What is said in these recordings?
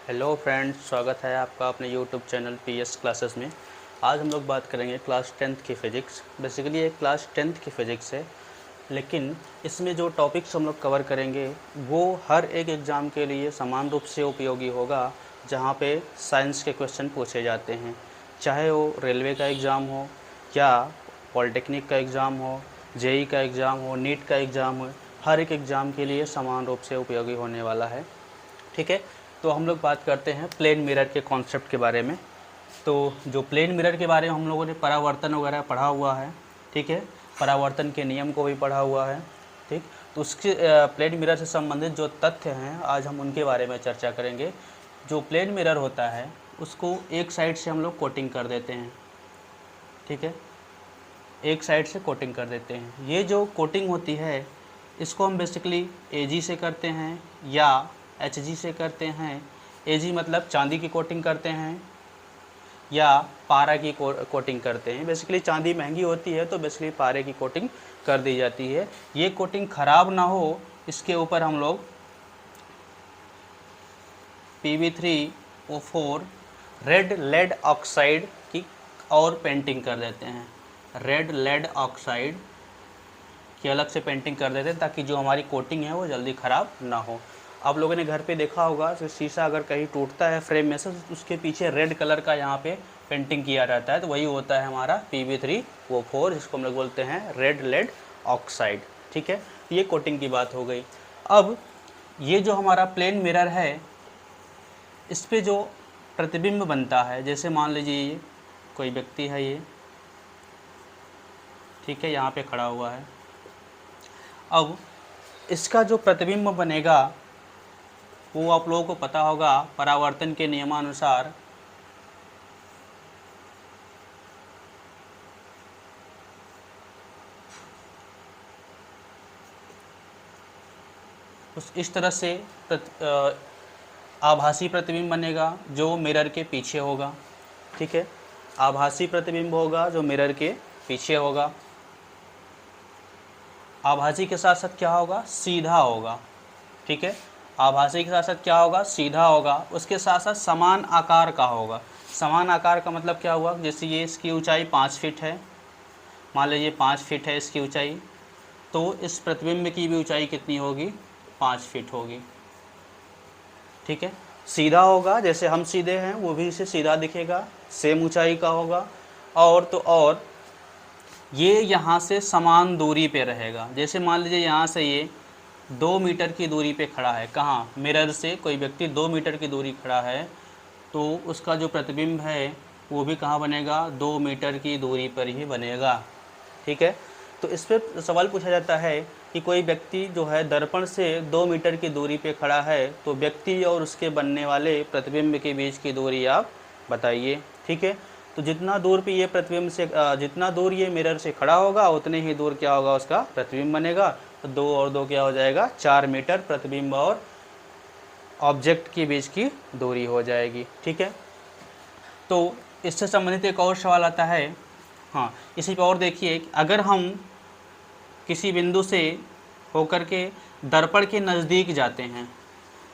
Hello friends, स्वागत है आपका अपने यूट्यूब चैनल पीएस क्लासेस में। आज हम लोग बात करेंगे क्लास 10th की फ़िज़िक्स। बेसिकली ये क्लास 10th की फ़िज़िक्स है, लेकिन इसमें जो टॉपिक्स हम लोग कवर करेंगे वो हर एक एग्ज़ाम के लिए समान रूप से उपयोगी होगा, जहाँ पे साइंस के क्वेश्चन पूछे जाते हैं। चाहे वो रेलवे का एग्ज़ाम हो या पॉलिटेक्निक का एग्ज़ाम हो, जेई का एग्ज़ाम हो, नीट का एग्ज़ाम हो, हर एक एग्ज़ाम के लिए समान रूप से उपयोगी होने वाला है। ठीक है, तो हम लोग बात करते हैं प्लेन मिरर के कॉन्सेप्ट के बारे में। तो जो प्लेन मिरर के बारे में हम लोगों ने परावर्तन वगैरह पढ़ा हुआ है, ठीक है, परावर्तन के नियम को भी पढ़ा हुआ है। ठीक, तो उसके प्लेन मिरर से संबंधित जो तथ्य हैं आज हम उनके बारे में चर्चा करेंगे। जो प्लेन मिरर होता है उसको एक साइड से हम लोग कोटिंग कर देते हैं, ठीक है, एक साइड से कोटिंग कर देते हैं। ये जो कोटिंग होती है इसको हम बेसिकली एजी से करते हैं या एचजी से करते हैं। एजी मतलब चांदी की कोटिंग करते हैं या पारा की कोटिंग करते हैं। बेसिकली चांदी महंगी होती है तो बेसिकली पारे की कोटिंग कर दी जाती है। ये कोटिंग ख़राब ना हो इसके ऊपर हम लोग PB3O4 रेड लेड ऑक्साइड की और पेंटिंग कर देते हैं। रेड लेड ऑक्साइड की अलग से पेंटिंग कर देते हैं ताकि जो हमारी कोटिंग है वो जल्दी ख़राब ना हो। आप लोगों ने घर पे देखा होगा कि शीशा अगर कहीं टूटता है फ्रेम में से तो उसके पीछे रेड कलर का यहाँ पे पेंटिंग किया रहता है, तो वही होता है हमारा PB3O4, जिसको हम लोग बोलते हैं रेड लेड ऑक्साइड। ठीक है, ये कोटिंग की बात हो गई। अब ये जो हमारा प्लेन मिरर है इस पर जो प्रतिबिंब बनता है, जैसे मान लीजिए ये कोई व्यक्ति है, ये ठीक है यहाँ पे खड़ा हुआ है। अब इसका जो प्रतिबिंब बनेगा वो आप लोगों को पता होगा परावर्तन के नियमानुसार इस तरह से आभासी प्रतिबिंब बनेगा जो मिरर के पीछे होगा। ठीक है, आभासी प्रतिबिंब होगा जो मिरर के पीछे होगा। आभासी के साथ साथ क्या होगा, सीधा होगा। ठीक है, आभासी के साथ साथ क्या होगा, सीधा होगा। उसके साथ साथ समान आकार का होगा। समान आकार का मतलब क्या हुआ, जैसे ये इसकी ऊंचाई 5 फीट है, मान लीजिए 5 फीट है इसकी ऊंचाई, तो इस प्रतिबिंब की भी ऊंचाई कितनी होगी, 5 फीट होगी। ठीक है, सीधा होगा, जैसे हम सीधे हैं वो भी इसे सीधा दिखेगा, सेम ऊंचाई का होगा। और तो और ये यहाँ से समान दूरी पे रहेगा। जैसे मान लीजिए यहाँ से ये 2 मीटर की दूरी पे खड़ा है, कहाँ, मिरर से कोई व्यक्ति 2 मीटर की दूरी खड़ा है, तो उसका जो प्रतिबिंब है वो भी कहाँ बनेगा, 2 मीटर की दूरी पर ही बनेगा। ठीक है, तो इस पर सवाल पूछा जाता है कि कोई व्यक्ति जो है दर्पण से 2 मीटर की दूरी पे खड़ा है, तो व्यक्ति और उसके बनने वाले प्रतिबिंब के बीच की दूरी आप बताइए। ठीक है, तो जितना दूर पे ये प्रतिबिंब से जितना दूर ये मिरर से खड़ा होगा उतने ही दूर क्या होगा, उसका प्रतिबिंब बनेगा। तो 2 और 2 क्या हो जाएगा, 4 मीटर प्रतिबिंब और ऑब्जेक्ट के बीच की दूरी हो जाएगी। ठीक है, तो इससे संबंधित एक और सवाल आता है। हाँ, इसी पर और देखिए, अगर हम किसी बिंदु से होकर के दर्पण के नज़दीक जाते हैं,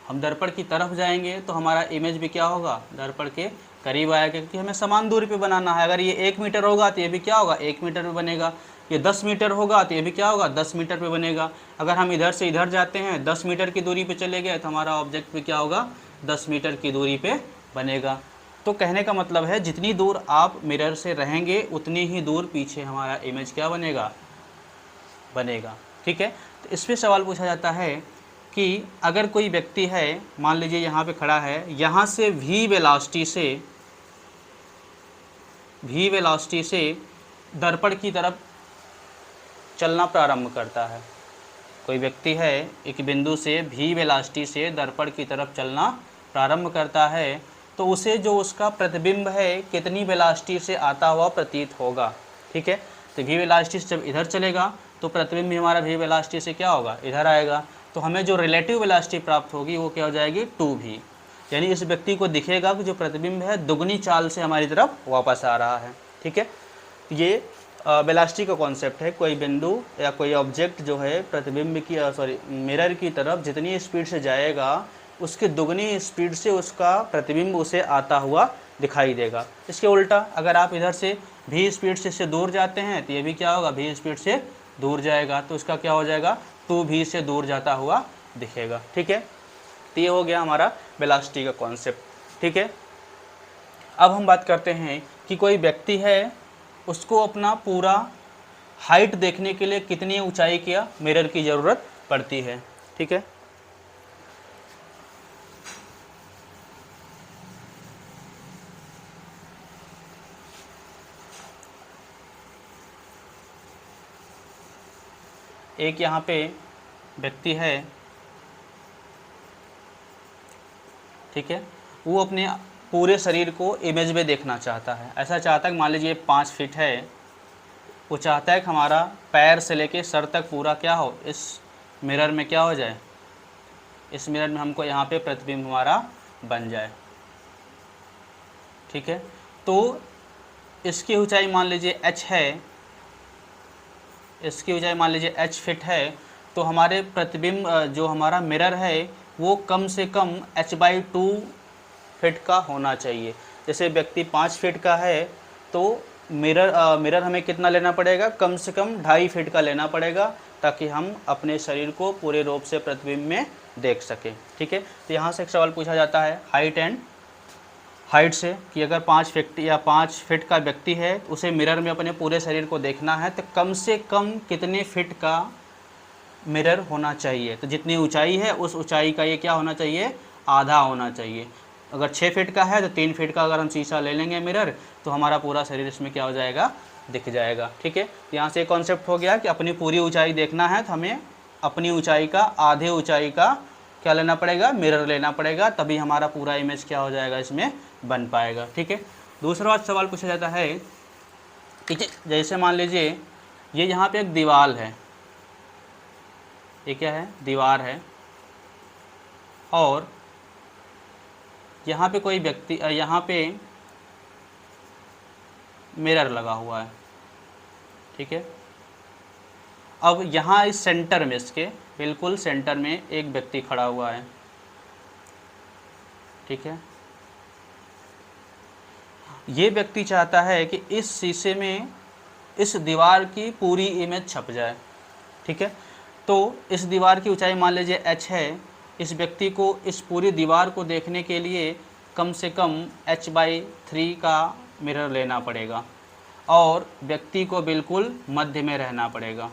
हम दर्पण की तरफ जाएंगे तो हमारा इमेज भी क्या होगा, दर्पण के करीब आएगा, क्योंकि हमें समान दूरी पे बनाना है। अगर ये 1 मीटर होगा तो ये भी क्या होगा, 1 मीटर पे बनेगा। ये 10 मीटर होगा तो ये भी क्या होगा, 10 मीटर पे बनेगा। अगर हम इधर से इधर जाते हैं 10 मीटर की दूरी पे चले गए तो हमारा ऑब्जेक्ट भी क्या होगा, 10 मीटर की दूरी पे बनेगा। तो कहने का मतलब है जितनी दूर आप मिरर से रहेंगे उतनी ही दूर पीछे हमारा इमेज क्या बनेगा, बनेगा। ठीक है, तो इस पर सवाल पूछा जाता है कि अगर कोई व्यक्ति है, मान लीजिए यहाँ पे खड़ा है, यहाँ से v वेलोसिटी से दर्पण की तरफ चलना प्रारंभ करता है। कोई व्यक्ति है एक बिंदु से v वेलोसिटी से दर्पण की तरफ चलना प्रारंभ करता है, तो उसे जो उसका प्रतिबिंब है कितनी वेलोसिटी से आता हुआ प्रतीत होगा। ठीक है, तो v वेलोसिटी से जब इधर चलेगा तो प्रतिबिंब भी हमारा v वेलोसिटी से क्या होगा, इधर आएगा। तो हमें जो रिलेटिव वेलोसिटी प्राप्त होगी वो क्या हो जाएगी, 2v। यानी इस व्यक्ति को दिखेगा कि जो प्रतिबिंब है दुगनी चाल से हमारी तरफ वापस आ रहा है। ठीक है, ये वेलोसिटी का कॉन्सेप्ट है। कोई बिंदु या कोई ऑब्जेक्ट जो है प्रतिबिंब की मिरर की तरफ जितनी स्पीड से जाएगा उसके दुगनी स्पीड से उसका प्रतिबिंब उसे आता हुआ दिखाई देगा। इसके उल्टा अगर आप इधर से v स्पीड से इससे दूर जाते हैं तो ये भी क्या होगा, v स्पीड से दूर जाएगा, तो इसका क्या हो जाएगा, 2v से दूर जाता हुआ दिखेगा। ठीक है, तो ये हो गया हमारा वेलोसिटी का कॉन्सेप्ट। ठीक है, अब हम बात करते हैं कि कोई व्यक्ति है, उसको अपना पूरा हाइट देखने के लिए कितनी ऊंचाई का मिरर की ज़रूरत पड़ती है। ठीक है, एक यहाँ पे व्यक्ति है, ठीक है, वो अपने पूरे शरीर को इमेज में देखना चाहता है। ऐसा चाहता है कि मान लीजिए 5 फीट है, वो चाहता है कि हमारा पैर से लेके सर तक पूरा क्या हो, इस मिरर में क्या हो जाए, इस मिरर में हमको यहाँ पे प्रतिबिंब हमारा बन जाए। ठीक है, तो इसकी ऊंचाई मान लीजिए h है, इसकी ऊंचाई मान लीजिए h फीट है, तो हमारे प्रतिबिंब जो हमारा मिरर है वो कम से कम h/2 फीट का होना चाहिए। जैसे व्यक्ति 5 फीट का है तो मिरर हमें कितना लेना पड़ेगा, कम से कम 2.5 फीट का लेना पड़ेगा, ताकि हम अपने शरीर को पूरे रूप से प्रतिबिंब में देख सकें। ठीक है, तो यहाँ से एक सवाल पूछा जाता है हाइट से कि अगर 5 फीट या 5 फीट का व्यक्ति है, उसे मिरर में अपने पूरे शरीर को देखना है, तो कम से कम कितने फीट का मिरर होना चाहिए। तो जितनी ऊंचाई है उस ऊंचाई का ये क्या होना चाहिए, आधा होना चाहिए। अगर 6 फीट का है तो 3 फीट का अगर हम शीशा ले लेंगे मिरर, तो हमारा पूरा शरीर इसमें क्या हो जाएगा, दिख जाएगा। ठीक है, यहाँ से कॉन्सेप्ट हो गया कि अपनी पूरी ऊंचाई देखना है तो हमें अपनी ऊंचाई का आधे ऊंचाई का क्या लेना पड़ेगा, मिरर लेना पड़ेगा, तभी हमारा पूरा इमेज क्या हो जाएगा, इसमें बन पाएगा। ठीक है, दूसरा सवाल पूछा जाता है कि जैसे मान लीजिए ये यहाँ पे एक दीवार है, ये क्या है, दीवार है, और यहाँ पे कोई व्यक्ति, यहाँ पे मिरर लगा हुआ है। ठीक है, अब यहाँ इस सेंटर में, इसके बिल्कुल सेंटर में एक व्यक्ति खड़ा हुआ है। ठीक है, ये व्यक्ति चाहता है कि इस शीशे में इस दीवार की पूरी इमेज छप जाए। ठीक है, तो इस दीवार की ऊंचाई मान लीजिए h है, इस व्यक्ति को इस पूरी दीवार को देखने के लिए कम से कम h/3 का मिरर लेना पड़ेगा, और व्यक्ति को बिल्कुल मध्य में रहना पड़ेगा।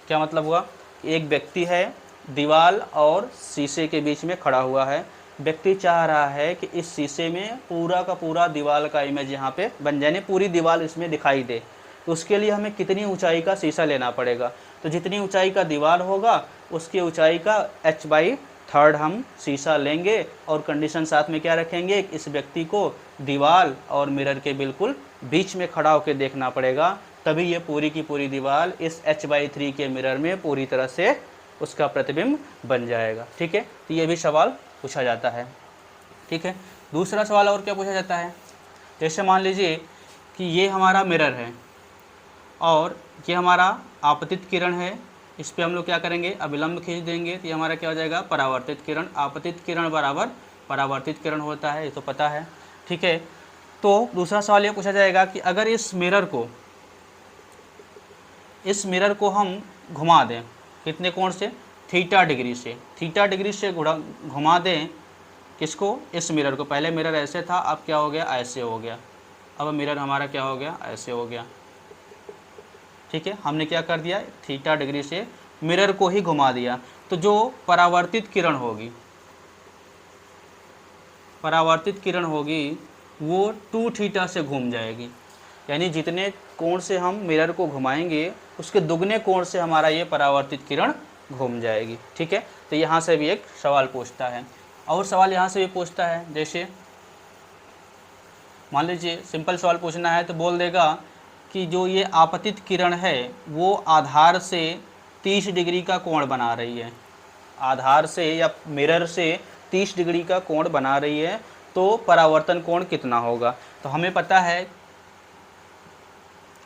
क्या मतलब हुआ, एक व्यक्ति है, दीवार और शीशे के बीच में खड़ा हुआ है, व्यक्ति चाह रहा है कि इस शीशे में पूरा का पूरा दीवार का इमेज यहाँ पे बन जाए, पूरी दीवार इसमें दिखाई दे। तो उसके लिए हमें कितनी ऊंचाई का शीशा लेना पड़ेगा, तो जितनी ऊंचाई का दीवार होगा उसकी ऊंचाई का h/3 हम शीशा लेंगे, और कंडीशन साथ में क्या रखेंगे, इस व्यक्ति को दीवार और मिरर के बिल्कुल बीच में खड़ा होकर देखना पड़ेगा, तभी ये पूरी की पूरी दीवार इस h/3 के मिरर में पूरी तरह से उसका प्रतिबिंब बन जाएगा। ठीक है, तो ये भी सवाल पूछा जाता है। ठीक है, दूसरा सवाल और क्या पूछा जाता है, जैसे मान लीजिए कि ये हमारा मिरर है और ये हमारा आपतित किरण है, इस पे हम लोग क्या करेंगे, अभिलंब खींच देंगे, तो ये हमारा क्या हो जाएगा, परावर्तित किरण। आपतित किरण बराबर परावर्तित किरण होता है, ये तो पता है। ठीक है, तो दूसरा सवाल ये पूछा जाएगा कि अगर इस मिरर को हम घुमा दें, कितने कोण से, थीटा डिग्री से, थीटा डिग्री से घुमा दें किसको, इस मिरर को। पहले मिरर ऐसे था, अब क्या हो गया, ऐसे हो गया, अब मिरर हमारा क्या हो गया, ऐसे हो गया। ठीक है, हमने क्या कर दिया, थीटा डिग्री से मिरर को ही घुमा दिया, तो जो परावर्तित किरण होगी वो 2 थीटा से घूम जाएगी, यानी जितने कोण से हम मिरर को घुमाएंगे उसके दुगने कोण से हमारा ये परावर्तित किरण घूम जाएगी। ठीक है, तो यहाँ से भी एक सवाल पूछता है, और सवाल यहाँ से भी पूछता है, जैसे मान लीजिए सिंपल सवाल पूछना है तो बोल देगा कि जो ये आपतित किरण है वो आधार से 30 डिग्री का कोण बना रही है, आधार से या मिरर से 30 डिग्री का कोण बना रही है, तो परावर्तन कोण कितना होगा। तो हमें पता है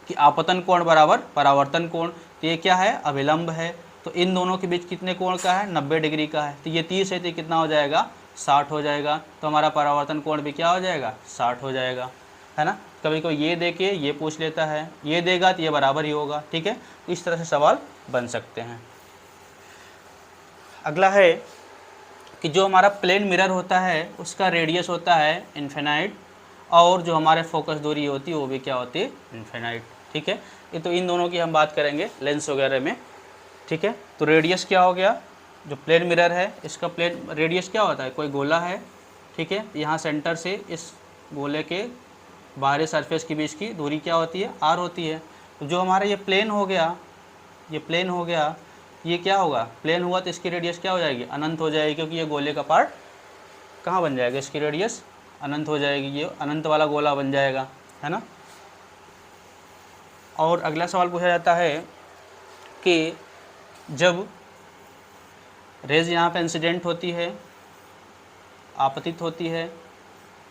कि आपतन कोण बराबर परावर्तन कोण, तो ये क्या है, अभिलंब है। तो इन दोनों के बीच कितने कोण का है, 90 डिग्री का है। तो ये 30 है तो कितना हो जाएगा, 60 हो जाएगा। तो हमारा परावर्तन कोण भी क्या हो जाएगा, 60 हो जाएगा, है ना। कभी कोई ये दे के ये पूछ लेता है, ये देगा तो ये बराबर ही होगा, ठीक है। इस तरह से सवाल बन सकते हैं। अगला है कि जो हमारा प्लेन मिरर होता है उसका रेडियस होता है इन्फिनाइट, और जो हमारे फोकस दूरी होती है वो भी क्या होती है, इन्फिनाइट, ठीक है। ये तो इन दोनों की हम बात करेंगे लेंस वगैरह में, ठीक है। तो रेडियस क्या हो गया, जो प्लेन मिरर है इसका प्लेन रेडियस क्या होता है, कोई गोला है, ठीक है। यहाँ सेंटर से इस गोले के बाहरी सरफेस के बीच की दूरी क्या होती है, आर होती है। तो जो हमारा ये प्लेन हो गया, ये प्लेन हो गया, ये क्या होगा, प्लेन हुआ तो इसकी रेडियस क्या हो जाएगी, अनंत हो जाएगी, क्योंकि ये गोले का पार्ट कहाँ बन जाएगा, इसकी रेडियस अनंत हो जाएगी, ये अनंत वाला गोला बन जाएगा, है ना। और अगला सवाल पूछा जाता है कि जब रेज यहाँ पे इंसिडेंट होती है, आपतित होती है,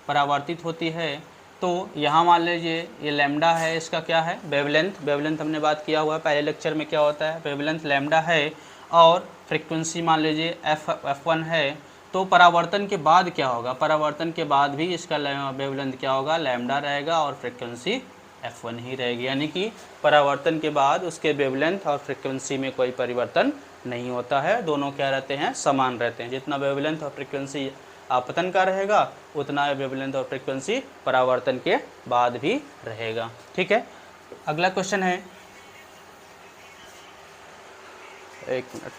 परावर्तित होती है, तो यहाँ मान लीजिए ये लैम्डा है, इसका क्या है, वेवलेंथ। वेवलेंथ हमने बात किया हुआ है पहले लेक्चर में, क्या होता है, वेवलेंथ लैम्डा है। और फ्रीक्वेंसी मान लीजिए f1 है। तो परावर्तन के बाद क्या होगा, परावर्तन के बाद भी इसका वेवलेंथ क्या होगा, लैम्डा रहेगा, और फ्रीक्वेंसी f1 ही रहेगी। यानी कि परावर्तन के बाद उसके वेवलेंथ और फ्रीक्वेंसी में कोई परिवर्तन नहीं होता है, दोनों क्या रहते हैं, समान रहते हैं। जितना वेवलेंथ और फ्रीक्वेंसी आपतन का रहेगा उतना वेवलेंथ और फ्रीक्वेंसी परावर्तन के बाद भी रहेगा, ठीक है। अगला क्वेश्चन है, एक मिनट,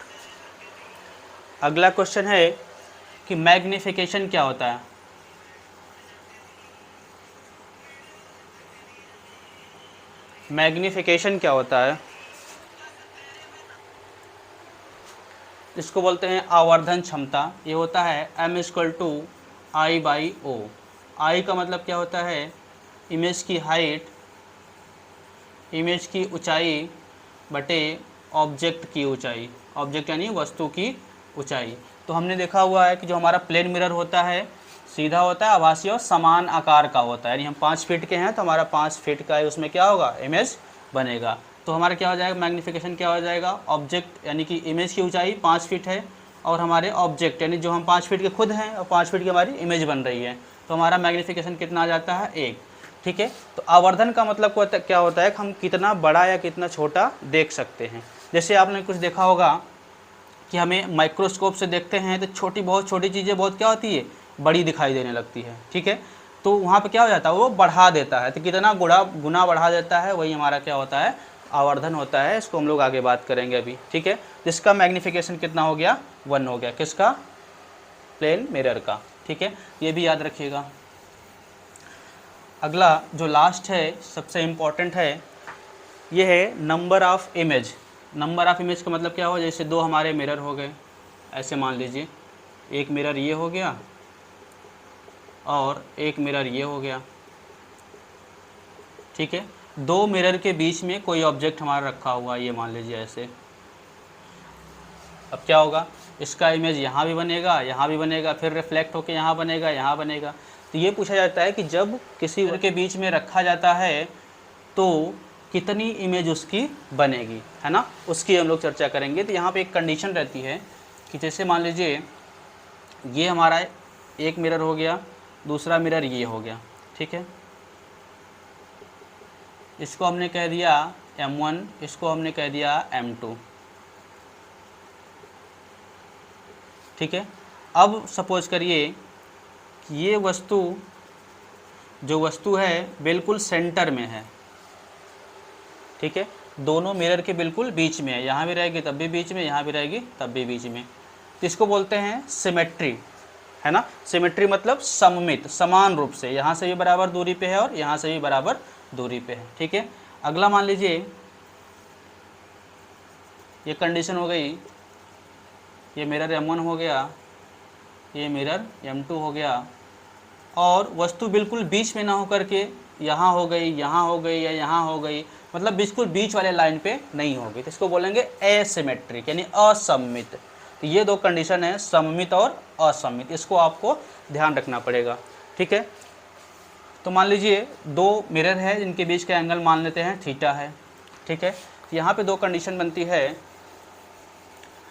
अगला क्वेश्चन है कि मैग्निफिकेशन क्या होता है। मैग्निफिकेशन क्या होता है, इसको बोलते हैं आवर्धन क्षमता। ये होता है m=I/O। I का मतलब क्या होता है, इमेज की हाइट, इमेज की ऊंचाई बटे ऑब्जेक्ट की ऊंचाई, ऑब्जेक्ट यानी वस्तु की ऊंचाई। तो हमने देखा हुआ है कि जो हमारा प्लेन मिरर होता है सीधा होता है, आभासी और समान आकार का होता है। यानी हम 5 फीट के हैं तो हमारा 5 फीट का है, उसमें क्या होगा, इमेज बनेगा। तो हमारा क्या हो जाएगा, मैग्नीफिकेशन क्या हो जाएगा, ऑब्जेक्ट यानी कि इमेज की ऊंचाई 5 फीट है, और हमारे ऑब्जेक्ट यानी जो हम 5 फीट के खुद हैं और 5 फीट की हमारी इमेज बन रही है, तो हमारा मैग्नीफिकेशन कितना आ जाता है, 1, ठीक है। तो आवर्धन का मतलब क्या होता है कि हम कितना बड़ा या कितना छोटा देख सकते हैं। जैसे आपने कुछ देखा होगा कि हमें माइक्रोस्कोप से देखते हैं तो छोटी, बहुत छोटी चीज़ें बहुत क्या होती है, बड़ी दिखाई देने लगती है, ठीक है। तो वहाँ पे क्या हो जाता है, वो बढ़ा देता है, तो कितना गुना बढ़ा देता है, वही हमारा क्या होता है, आवर्धन होता है। इसको हम लोग आगे बात करेंगे अभी, ठीक है। जिसका मैग्नीफिकेशन कितना हो गया, 1 हो गया, किसका, प्लेन मिरर का, ठीक है। ये भी याद रखिएगा। अगला जो लास्ट है, सबसे इम्पॉर्टेंट है, ये है number of image. Number of image का मतलब क्या हो, जैसे 2 हमारे मिरर हो गए, ऐसे मान लीजिए, एक मिरर ये हो गया और एक मिरर ये हो गया, ठीक है। 2 मिरर के बीच में कोई ऑब्जेक्ट हमारा रखा हुआ, ये मान लीजिए ऐसे। अब क्या होगा, इसका इमेज यहाँ भी बनेगा, यहाँ भी बनेगा, फिर रिफ्लेक्ट होकर यहाँ बनेगा, यहाँ बनेगा। तो ये पूछा जाता है कि जब किसी मिरर के बीच में रखा जाता है तो कितनी इमेज उसकी बनेगी, है ना, उसकी हम लोग चर्चा करेंगे। तो यहाँ पे एक कंडीशन रहती है कि जैसे मान लीजिए ये हमारा एक मिरर हो गया, दूसरा मिरर ये हो गया, ठीक है। इसको हमने कह दिया M1, इसको हमने कह दिया M2, ठीक है। अब सपोज करिए कि ये वस्तु, जो वस्तु है बिल्कुल सेंटर में है, ठीक है, दोनों मिरर के बिल्कुल बीच में है, यहाँ भी रहेगी तब भी बीच में, यहाँ भी रहेगी तब भी बीच में। तो इसको बोलते हैं सिमेट्री, है ना। सिमेट्री मतलब सममित, समान रूप से, यहाँ से भी बराबर दूरी पे है और यहाँ से भी बराबर दूरी पे है, ठीक है। अगला मान लीजिए ये कंडीशन हो गई, ये मिरर M1 हो गया, ये मिरर M2 हो गया, और वस्तु बिल्कुल बीच में ना होकर के यहाँ हो गई, यहाँ हो गई, या यहाँ हो गई, मतलब बिल्कुल बीच वाले लाइन पे नहीं होगी, तो इसको बोलेंगे एसिमेट्रिक यानी असममित। तो ये 2 कंडीशन है, सममित और असममित, इसको आपको ध्यान रखना पड़ेगा, ठीक है। तो मान लीजिए 2 मिरर है जिनके बीच का एंगल मान लेते हैं थीटा है, ठीक है। यहाँ पे 2 कंडीशन बनती है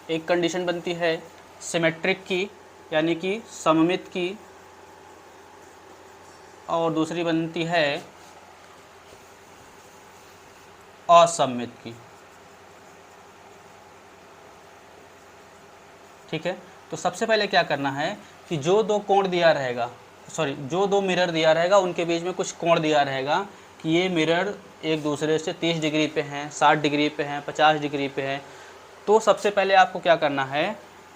एक कंडीशन बनती है सिमेट्रिक की यानी कि सममित की, और दूसरी बनती है असममित की। ठीक है, तो सबसे पहले क्या करना है कि जो दो कोण दिया रहेगा, जो दो मिरर दिया रहेगा उनके बीच में कुछ कोण दिया रहेगा कि ये मिरर एक दूसरे से 30 डिग्री पे हैं, 60 डिग्री पे हैं, 50 डिग्री पे हैं। तो सबसे पहले आपको क्या करना है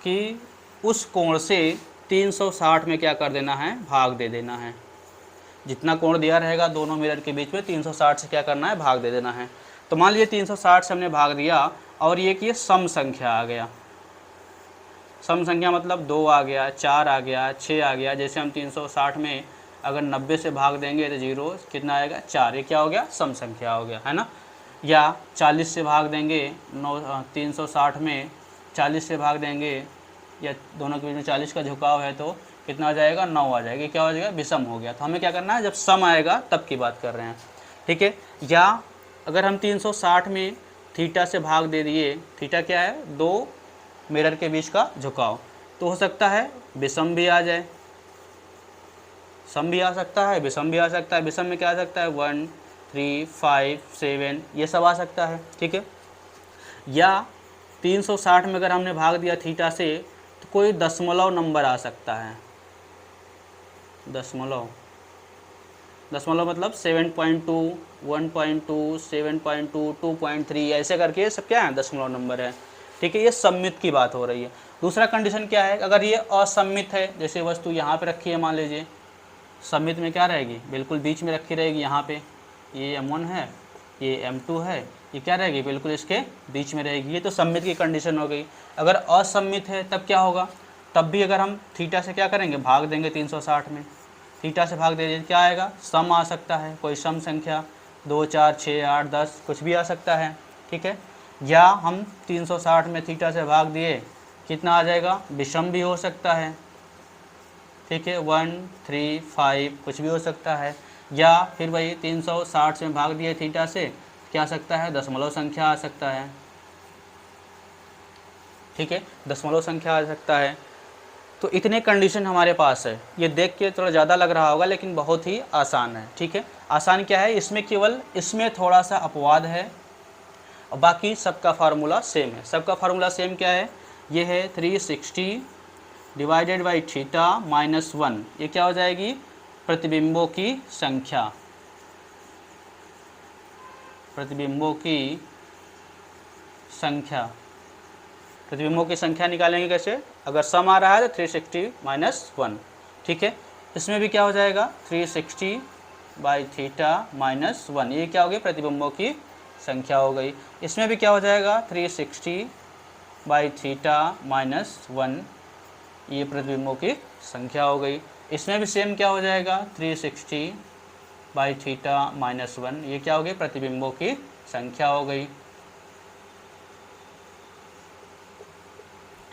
कि उस कोण से 360 में क्या कर देना है, भाग दे देना है। जितना कोण दिया रहेगा दोनों मिरर के बीच में 360 से क्या करना है, भाग दे देना है। तो मान लीजिए 360 से हमने भाग दिया और ये कि ये सम संख्या आ गया। सम संख्या मतलब 2 आ गया, 4 आ गया, 6 आ गया। जैसे हम 360 में अगर 90 से भाग देंगे तो 0 कितना आएगा, 4। ये क्या हो गया, सम संख्या हो गया, है ना। या 40 से भाग देंगे 360 में 40 से भाग देंगे, या दोनों के बीच में 40 का झुकाव है तो कितना आ जाएगा, 9 आ जाएगा। क्या हो जाएगा, विषम हो गया। तो हमें क्या करना है, जब सम आएगा तब की बात कर रहे हैं। ठीक है, या अगर हम 360 में थीटा से भाग दे दिए, थीटा क्या है, दो मिरर के बीच का झुकाव, तो हो सकता है विषम भी आ जाए, सम भी आ सकता है, विषम भी आ सकता है। विषम में क्या आ सकता है, 1, 3, 5, 7 ये सब आ सकता है। ठीक है, या 360 में अगर हमने भाग दिया थीटा से तो कोई दशमलव नंबर आ सकता है। दशमलव मतलब 7.2, 1.2, 7.2, 2.3 ऐसे करके सब क्या है, दशमलव नंबर है। ठीक है, ये सममित की बात हो रही है। दूसरा कंडीशन क्या है, अगर ये असममित है, जैसे वस्तु यहाँ पे रखी है मान लीजिए, सममित में क्या रहेगी, बिल्कुल बीच में रखी रहेगी। यहाँ पे ये M1 है, ये M2 है, ये क्या रहेगी, बिल्कुल इसके बीच में रहेगी। ये तो सममित की कंडीशन हो गई। अगर असममित है तब क्या होगा, तब भी अगर हम थीटा से क्या करेंगे, भाग देंगे 360 में, थीटा से भाग दे क्या आएगा, सम आ सकता है, कोई सम संख्या 2, 4, 6, 8, 10 कुछ भी आ सकता है। ठीक है, या हम 360 में थीटा से भाग दिए, कितना आ जाएगा, विषम भी हो सकता है। ठीक है, 1, 3, 5 कुछ भी हो सकता है। या फिर वही 360 में भाग दिए थीटा से, क्या आ सकता है, दशमलव संख्या आ सकता है। ठीक है, दशमलव संख्या आ सकता है। तो इतने कंडीशन हमारे पास है। ये देख के थोड़ा ज़्यादा लग रहा होगा लेकिन बहुत ही आसान है। ठीक है, आसान क्या है, इसमें केवल इसमें थोड़ा सा अपवाद है और बाकी सबका फार्मूला सेम है। सबका फार्मूला सेम क्या है, ये है 360 डिवाइडेड बाई थीटा माइनस 1। ये क्या हो जाएगी, प्रतिबिंबों की संख्या। प्रतिबिंबों की संख्या, प्रतिबिंबों की संख्या निकालेंगे कैसे, अगर सम आ रहा है तो 360 माइनस 1। ठीक है, इसमें भी क्या हो जाएगा, 360 बाई थीटा माइनस 1। ये क्या हो गई, प्रतिबिंबों की संख्या हो गई। इसमें भी क्या हो जाएगा, 360 बाई थीटा माइनस 1। ये प्रतिबिंबों की संख्या हो गई। इसमें भी सेम क्या हो जाएगा, 360 बाई थीटा माइनस 1। ये क्या हो गई, प्रतिबिंबों की संख्या हो गई।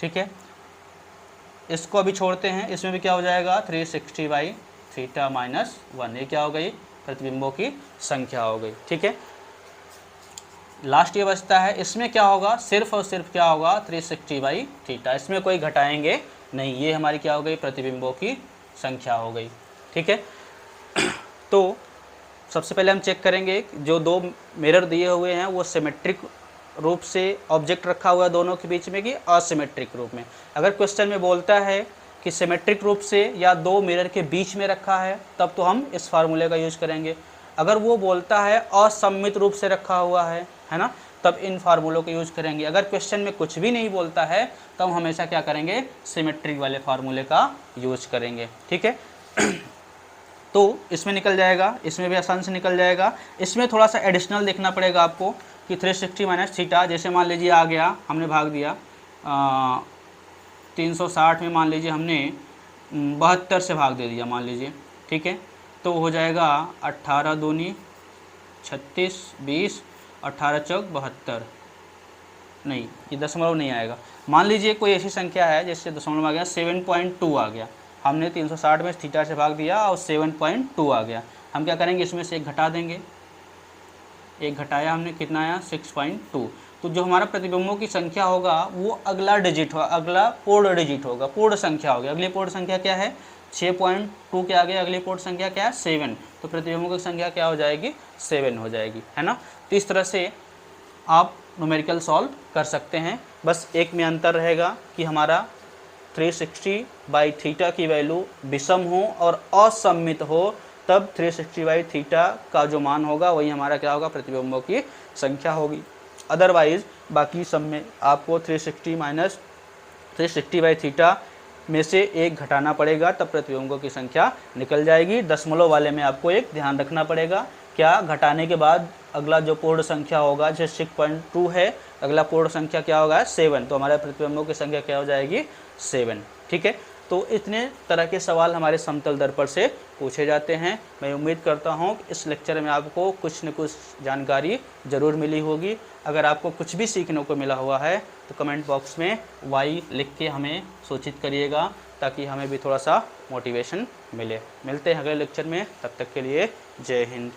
ठीक है, इसको अभी छोड़ते हैं। इसमें भी क्या हो जाएगा, 360 बाई थीटा माइनस 1। ये क्या हो गई, प्रतिबिंबों की संख्या हो गई। ठीक है, लास्ट ये बचता है, इसमें क्या होगा, सिर्फ और सिर्फ क्या होगा, 360 बाई थीटा। इसमें कोई घटाएंगे नहीं। ये हमारी क्या हो गई, प्रतिबिंबों की संख्या हो गई। ठीक है, तो सबसे पहले हम चेक करेंगे जो दो मिरर दिए हुए हैं वो सिमेट्रिक रूप से ऑब्जेक्ट रखा हुआ है दोनों के बीच में कि असिमेट्रिक रूप में। अगर क्वेश्चन में बोलता है कि सिमेट्रिक रूप से या दो मिरर के बीच में रखा है तब तो हम इस फार्मूले का यूज करेंगे। अगर वो बोलता है असममित रूप से रखा हुआ है ना, तब इन फार्मूलों का यूज करेंगे। अगर क्वेश्चन में कुछ भी नहीं बोलता है तब हम हमेशा क्या करेंगे, सिमेट्रिक वाले फार्मूले का यूज करेंगे। ठीक है, तो इसमें निकल जाएगा, इसमें भी आसान से निकल जाएगा। इसमें थोड़ा सा एडिशनल देखना पड़ेगा आपको कि 360 माइनस थीटा, जैसे मान लीजिए आ गया, हमने भाग दिया 360 में, मान लीजिए हमने 72 से भाग दे दिया मान लीजिए। ठीक है, तो हो जाएगा 18 दूनी 36, 20, 18 चौक 72। नहीं, ये दशमलव नहीं आएगा। मान लीजिए कोई ऐसी संख्या है जैसे दशमलव आ गया 7.2 आ गया, हमने 360 में थीटा से भाग दिया और 7.2 आ गया। हम क्या करेंगे, इसमें से एक घटा देंगे। एक घटाया हमने, कितना आया, 6.2। तो जो हमारा प्रतिबिंबों की संख्या होगा वो अगला डिजिट होगा, अगला पूर्ण डिजिट होगा, पूर्ण संख्या होगी। अगली पूर्ण संख्या क्या है, 6.2 के आगे अगली पूर्ण संख्या क्या है, 7। तो प्रतिबिंबों की संख्या क्या हो जाएगी, 7 हो जाएगी, है ना। तो इस तरह से आप न्यूमेरिकल सॉल्व कर सकते हैं। बस एक में अंतर रहेगा कि हमारा 360/थीटा की वैल्यू विषम हो और असममित हो, तब 360/थीटा का जो मान होगा वही हमारा क्या होगा, प्रतिबिंबों की संख्या होगी। अदरवाइज बाकी सब में आपको 360/थीटा में से एक घटाना पड़ेगा, तब प्रतिबिंबों की संख्या निकल जाएगी। दशमलव वाले में आपको एक ध्यान रखना पड़ेगा, क्या घटाने के बाद अगला जो पूर्ण संख्या होगा, जैसे 6.2 है, अगला पूर्ण संख्या क्या होगा, 7। तो हमारे प्रतिबिंबों की संख्या क्या हो जाएगी, 7। ठीक है। तो इतने तरह के सवाल हमारे समतल दर्पण से पूछे जाते हैं। मैं उम्मीद करता हूँ कि इस लेक्चर में आपको कुछ न कुछ जानकारी ज़रूर मिली होगी। अगर आपको कुछ भी सीखने को मिला हुआ है तो कमेंट बॉक्स में वाई लिख के हमें सूचित करिएगा, ताकि हमें भी थोड़ा सा मोटिवेशन मिले। मिलते हैं अगले लेक्चर में, तब तक के लिए जय हिंद।